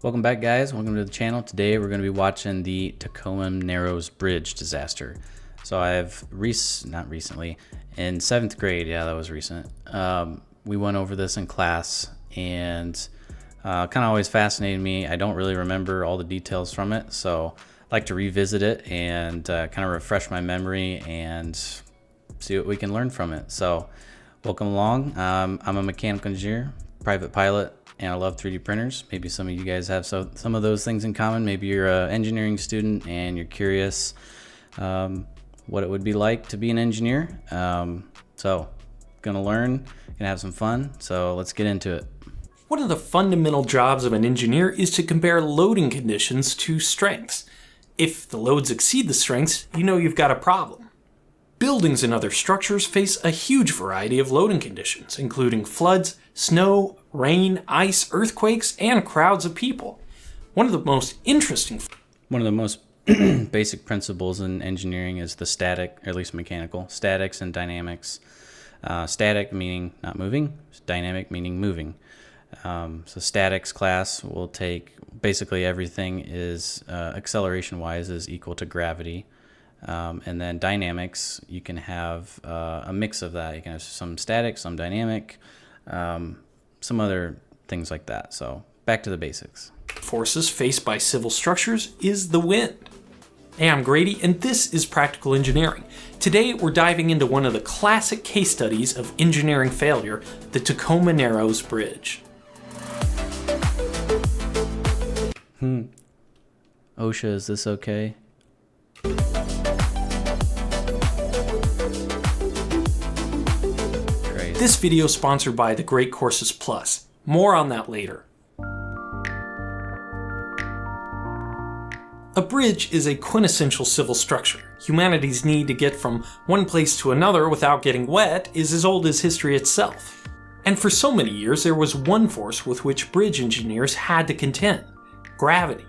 Welcome back, guys. Welcome to the channel. Today we're going to be watching the Tacoma Narrows Bridge disaster. So I've not recently, in 7th grade, yeah, that was recent, we went over this in class, and kind of always fascinated me. I don't really remember all the details from it, so I'd like to revisit it and kind of refresh my memory and see what we can learn from it. So welcome along. I'm a mechanical engineer, private pilot, and I love 3D printers. Maybe some of you guys have some of those things in common. Maybe you're an engineering student and you're curious what it would be like to be an engineer. So gonna learn, gonna have some fun. So let's get into it. One of the fundamental jobs of an engineer is to compare loading conditions to strengths. If the loads exceed the strengths, you know you've got a problem. Buildings and other structures face a huge variety of loading conditions, including floods, snow, rain, ice, earthquakes, and crowds of people. One of the most basic principles in engineering is the static, or at least mechanical, statics and dynamics. Static meaning not moving, dynamic meaning moving. So statics class will take basically everything is acceleration wise is equal to gravity. And then dynamics, you can have a mix of that. You can have some static, some dynamic, some other things like that. So back to the basics. Forces faced by civil structures is the wind. Hey, I'm Grady, and this is Practical Engineering. Today, we're diving into one of the classic case studies of engineering failure, the Tacoma Narrows Bridge. OSHA, is this okay? This video is sponsored by the Great Courses Plus. More on that later. A bridge is a quintessential civil structure. Humanity's need to get from one place to another without getting wet is as old as history itself. And for so many years, there was one force with which bridge engineers had to contend: gravity.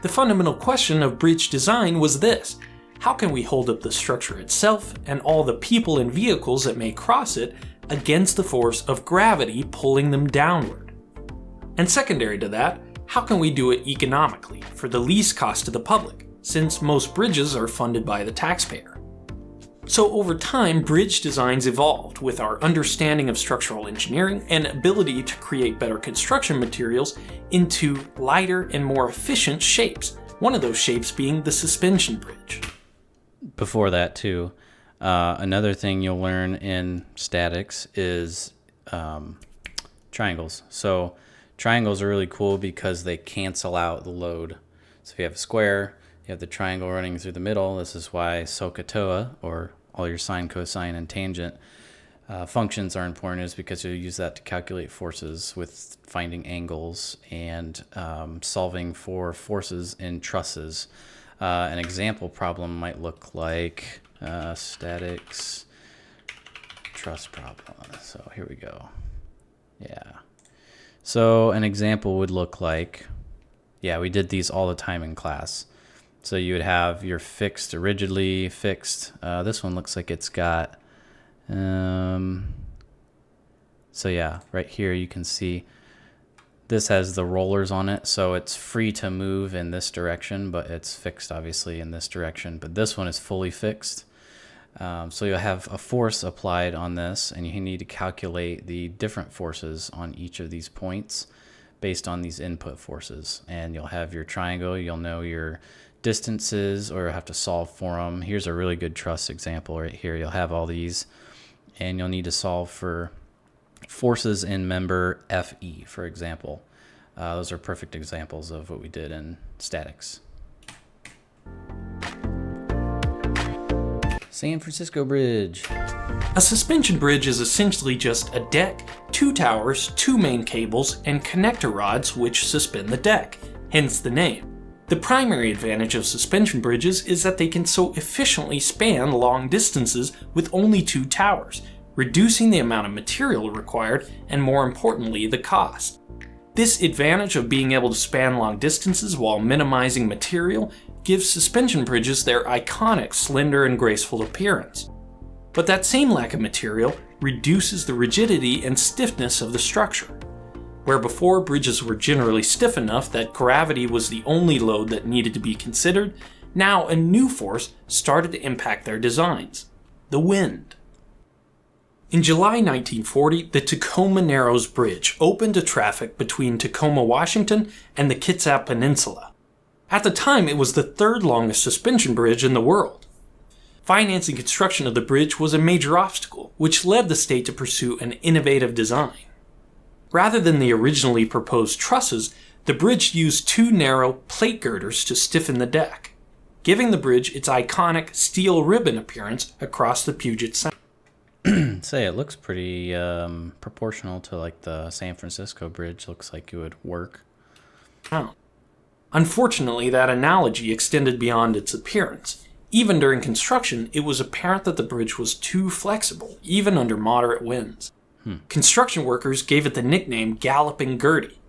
The fundamental question of bridge design was this: how can we hold up the structure itself and all the people and vehicles that may cross it against the force of gravity pulling them downward? And secondary to that, how can we do it economically for the least cost to the public, since most bridges are funded by the taxpayer? So over time, bridge designs evolved with our understanding of structural engineering and ability to create better construction materials into lighter and more efficient shapes, one of those shapes being the suspension bridge. Before that too, another thing you'll learn in statics is triangles. So triangles are really cool because they cancel out the load. So if you have a square, you have the triangle running through the middle. This is why SOHCAHTOA, or all your sine, cosine, and tangent functions are important, is because you'll use that to calculate forces with finding angles and solving for forces in trusses. An example problem might look like statics truss problem. So here we go. Yeah. So an example would look like, yeah, we did these all the time in class. So you would have your fixed, rigidly fixed. This one looks like it's got, so yeah, right here you can see this has the rollers on it, so it's free to move in this direction, but it's fixed obviously in this direction. But this one is fully fixed. So you'll have a force applied on this, and you need to calculate the different forces on each of these points based on these input forces. And you'll have your triangle, you'll know your distances, or you'll have to solve for them. Here's a really good truss example right here. You'll have all these, and you'll need to solve for forces in member FE, for example. Those are perfect examples of what we did in statics. San Francisco Bridge. A suspension bridge is essentially just a deck, 2 towers, 2 main cables, and connector rods which suspend the deck, hence the name. The primary advantage of suspension bridges is that they can so efficiently span long distances with only 2 towers, reducing the amount of material required and, more importantly, the cost. This advantage of being able to span long distances while minimizing material gives suspension bridges their iconic slender and graceful appearance. But that same lack of material reduces the rigidity and stiffness of the structure. Where before bridges were generally stiff enough that gravity was the only load that needed to be considered, now a new force started to impact their designs: the wind. In July 1940, the Tacoma Narrows Bridge opened to traffic between Tacoma, Washington and the Kitsap Peninsula. At the time, it was the third longest suspension bridge in the world. Financing construction of the bridge was a major obstacle, which led the state to pursue an innovative design. Rather than the originally proposed trusses, the bridge used two narrow plate girders to stiffen the deck, giving the bridge its iconic steel ribbon appearance across the Puget Sound. Say it looks pretty proportional to like the San Francisco bridge. Looks like it would work. Unfortunately, that analogy extended beyond its appearance. Even during construction, it was apparent that the bridge was too flexible, even under moderate winds. Construction workers gave it the nickname Galloping Gertie.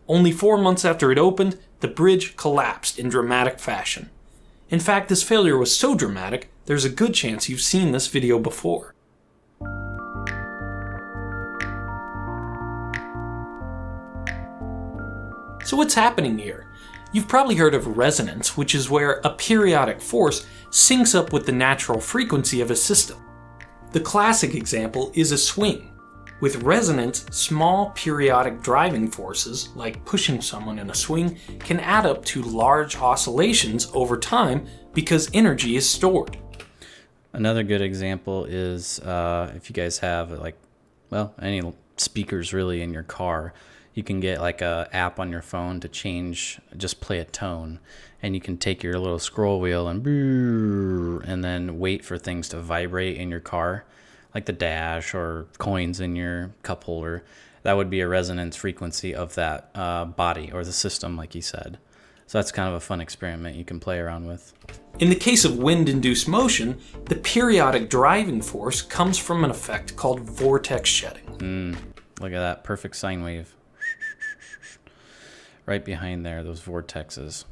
Only 4 months after it opened, the bridge collapsed in dramatic fashion. In fact, this failure was so dramatic, there's a good chance you've seen this video before. So what's happening here? You've probably heard of resonance, which is where a periodic force syncs up with the natural frequency of a system. The classic example is a swing. With resonance, small periodic driving forces, like pushing someone in a swing, can add up to large oscillations over time because energy is stored. Another good example is if you guys have any speakers really in your car, you can get like a app on your phone to just play a tone, and you can take your little scroll wheel and then wait for things to vibrate in your car, like the dash or coins in your cup holder. That would be a resonance frequency of that body or the system, like you said. So that's kind of a fun experiment you can play around with. In the case of wind-induced motion, the periodic driving force comes from an effect called vortex shedding. Look at that perfect sine wave. Right behind there, those vortexes.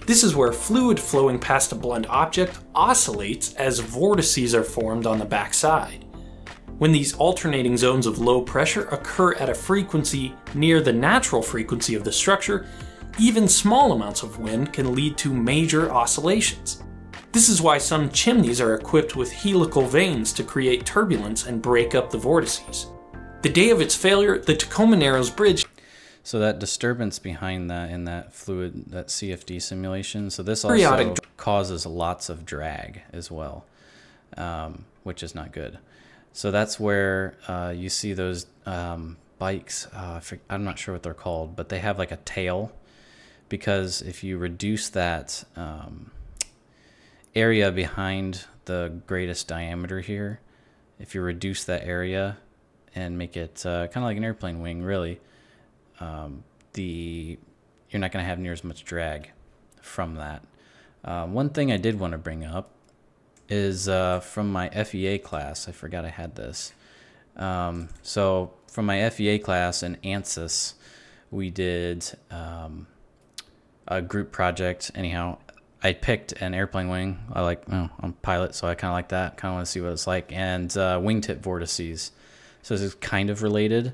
This is where fluid flowing past a blunt object oscillates as vortices are formed on the backside. When these alternating zones of low pressure occur at a frequency near the natural frequency of the structure, even small amounts of wind can lead to major oscillations. This is why some chimneys are equipped with helical vanes to create turbulence and break up the vortices. The day of its failure, the Tacoma Narrows Bridge. So that disturbance behind that in that fluid, that CFD simulation, so this also causes lots of drag as well, which is not good. So that's where you see those bikes, I'm not sure what they're called, but they have like a tail, because if you reduce that area behind the greatest diameter here, if you reduce that area and make it kind of like an airplane wing, really, you're not going to have near as much drag from that. One thing I did want to bring up is from my FEA class. I forgot I had this. So from my FEA class in ANSYS, we did a group project. Anyhow, I picked an airplane wing. I'm a pilot, so I kind of like that. Kind of want to see what it's like. And wingtip vortices. So this is kind of related.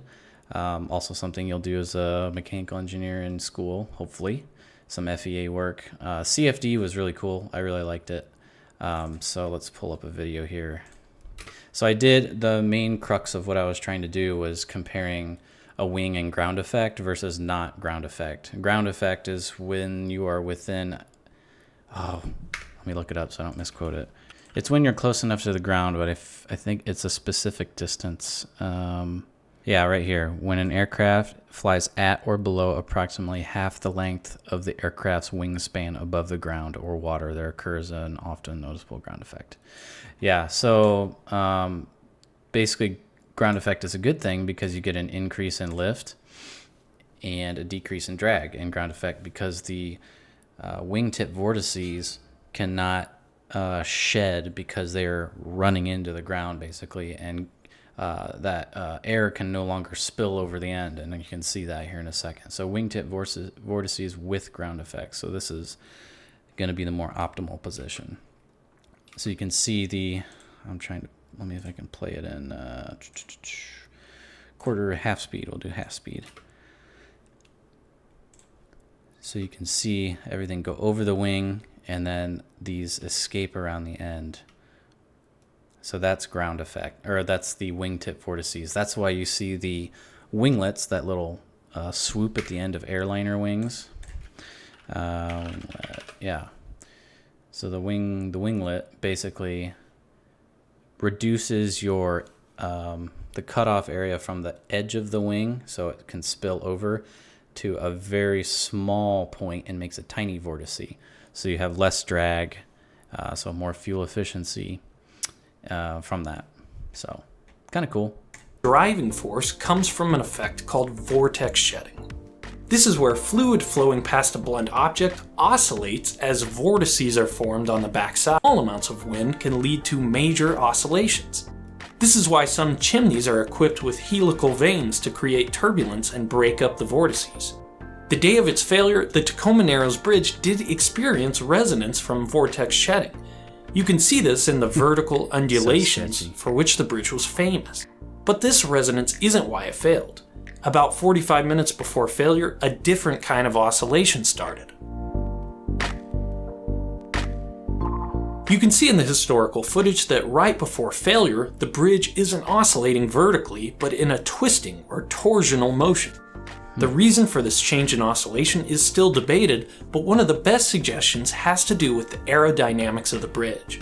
Also something you'll do as a mechanical engineer in school, hopefully. Some FEA work. CFD was really cool. I really liked it. So let's pull up a video here. So the main crux of what I was trying to do was comparing a wing and ground effect versus not ground effect. Ground effect is when you are within, let me look it up so I don't misquote it. It's when you're close enough to the ground, but I think it's a specific distance. Yeah, right here. When an aircraft flies at or below approximately half the length of the aircraft's wingspan above the ground or water, there occurs an often noticeable ground effect. Yeah, so basically ground effect is a good thing because you get an increase in lift and a decrease in drag in ground effect, because the wingtip vortices cannot shed because they're running into the ground basically, and that air can no longer spill over the end, and you can see that here in a second. So wingtip vortices with ground effects. So this is going to be the more optimal position. So you can see let me if I can play it in quarter, half speed. We'll do half speed. So you can see everything go over the wing, and then these escape around the end. So that's ground effect, or that's the wingtip vortices. That's why you see the winglets, that little swoop at the end of airliner wings. Yeah. So the winglet basically reduces your the cutoff area from the edge of the wing, so it can spill over to a very small point and makes a tiny vortice. So you have less drag, so more fuel efficiency from that. So kind of cool. Driving force comes from an effect called vortex shedding. This is where fluid flowing past a blunt object oscillates as vortices are formed on the backside. Small amounts of wind can lead to major oscillations. This is why some chimneys are equipped with helical vanes to create turbulence and break up the vortices. The day of its failure, the Tacoma Narrows Bridge did experience resonance from vortex shedding. You can see this in the vertical undulations for which the bridge was famous. But this resonance isn't why it failed. About 45 minutes before failure, a different kind of oscillation started. You can see in the historical footage that right before failure, the bridge isn't oscillating vertically, but in a twisting or torsional motion. The reason for this change in oscillation is still debated, but one of the best suggestions has to do with the aerodynamics of the bridge.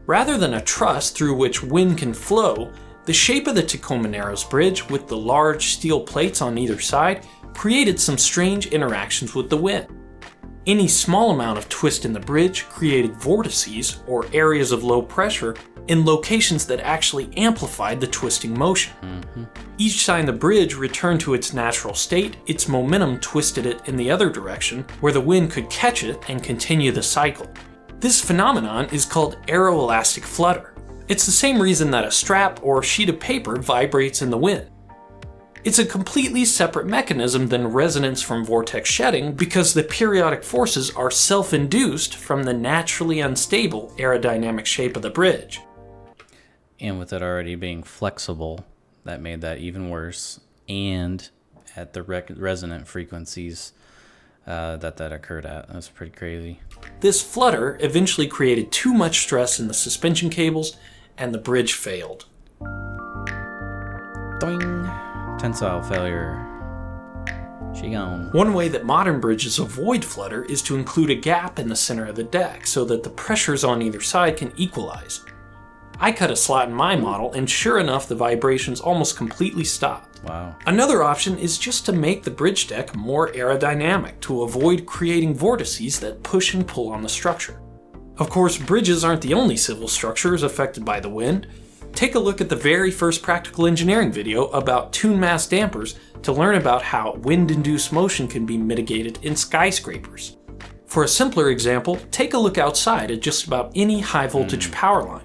Rather than a truss through which wind can flow, the shape of the Tacoma Narrows Bridge, with the large steel plates on either side, created some strange interactions with the wind. Any small amount of twist in the bridge created vortices, or areas of low pressure, in locations that actually amplified the twisting motion. Each time the bridge returned to its natural state, its momentum twisted it in the other direction, where the wind could catch it and continue the cycle. This phenomenon is called aeroelastic flutter. It's the same reason that a strap or sheet of paper vibrates in the wind. It's a completely separate mechanism than resonance from vortex shedding because the periodic forces are self-induced from the naturally unstable aerodynamic shape of the bridge. And with it already being flexible, that made that even worse. And at the resonant frequencies that occurred at. That's pretty crazy. This flutter eventually created too much stress in the suspension cables, and the bridge failed. Doing. Tensile failure. She gone. One way that modern bridges avoid flutter is to include a gap in the center of the deck so that the pressures on either side can equalize. I cut a slot in my model, and sure enough, the vibrations almost completely stopped. Wow. Another option is just to make the bridge deck more aerodynamic to avoid creating vortices that push and pull on the structure. Of course, bridges aren't the only civil structures affected by the wind. Take a look at the very first practical engineering video about tune mass dampers to learn about how wind-induced motion can be mitigated in skyscrapers. For a simpler example, take a look outside at just about any high-voltage power line.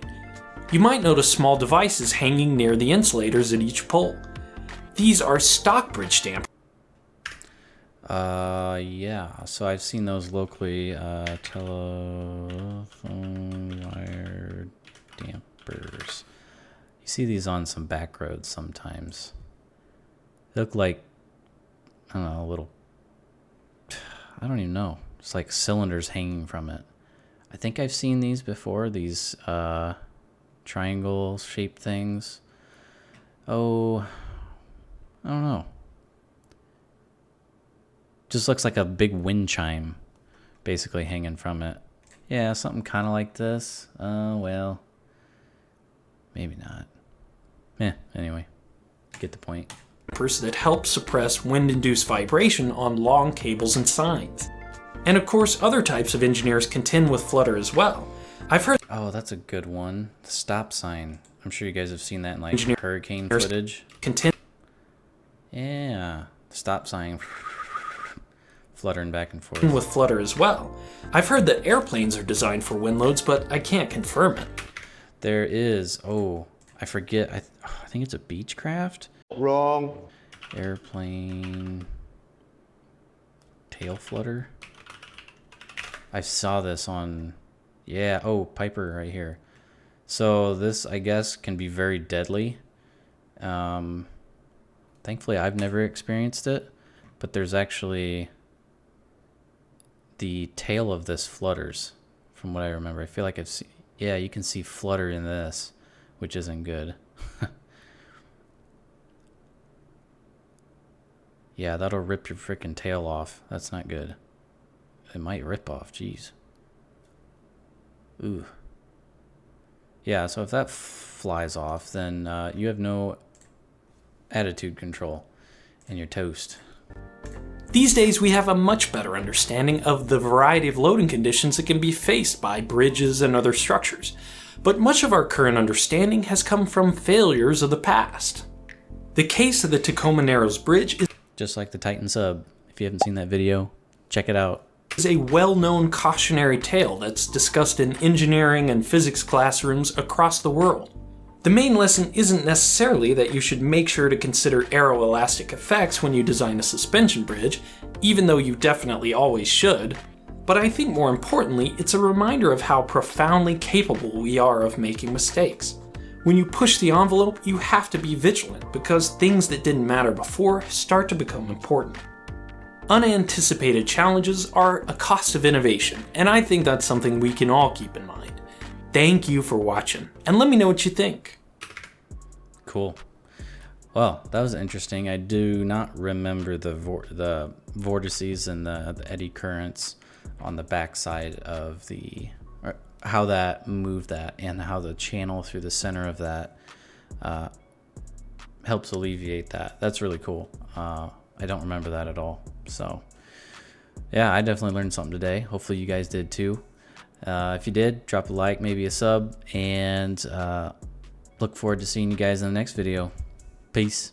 You might notice small devices hanging near the insulators at each pole. These are stock bridge dampers. Yeah, so I've seen those locally, telephone wire dampers. You see these on some back roads sometimes. They look like, I don't know, a little, I don't even know. It's like cylinders hanging from it. I think I've seen these before, these triangle shaped things. Oh, I don't know. Just looks like a big wind chime basically hanging from it. Yeah, something kind of like this. Well, maybe not. Anyway, get the point. That help suppress wind-induced vibration on long cables and signs. And of course, other types of engineers contend with flutter as well. I've heard. Oh, that's a good one. The stop sign. I'm sure you guys have seen that in like hurricane footage. Yeah, the stop sign fluttering back and forth. With flutter as well. I've heard that airplanes are designed for wind loads, but I can't confirm it. There is. Oh, I forget. I think it's a Beechcraft. Wrong. Airplane tail flutter. I saw this on. Yeah. Oh, Piper right here. So this, I guess, can be very deadly. Thankfully, I've never experienced it, but there's actually the tail of this flutters, from what I remember. I feel like I've seen, yeah, you can see flutter in this, which isn't good. Yeah, that'll rip your freaking tail off. That's not good. It might rip off, jeez. Ooh. Yeah, so if that flies off, then you have no attitude control, and you're toast. These days, we have a much better understanding of the variety of loading conditions that can be faced by bridges and other structures, but much of our current understanding has come from failures of the past. The case of the Tacoma Narrows Bridge is Just like the Titan sub. If you haven't seen that video, check it out. a well-known cautionary tale that's discussed in engineering and physics classrooms across the world. The main lesson isn't necessarily that you should make sure to consider aeroelastic effects when you design a suspension bridge, even though you definitely always should, but I think more importantly, it's a reminder of how profoundly capable we are of making mistakes. When you push the envelope, you have to be vigilant because things that didn't matter before start to become important. Unanticipated challenges are a cost of innovation, and I think that's something we can all keep in mind. Thank you for watching, and let me know what you think. Cool. Well, that was interesting. I do not remember the vortices and the eddy currents on the backside of or how that moved that, and how the channel through the center of that helps alleviate that. That's really cool. I don't remember that at all. So yeah, I definitely learned something today. Hopefully you guys did too. If you did, drop a like, maybe a sub, and look forward to seeing you guys in the next video. Peace.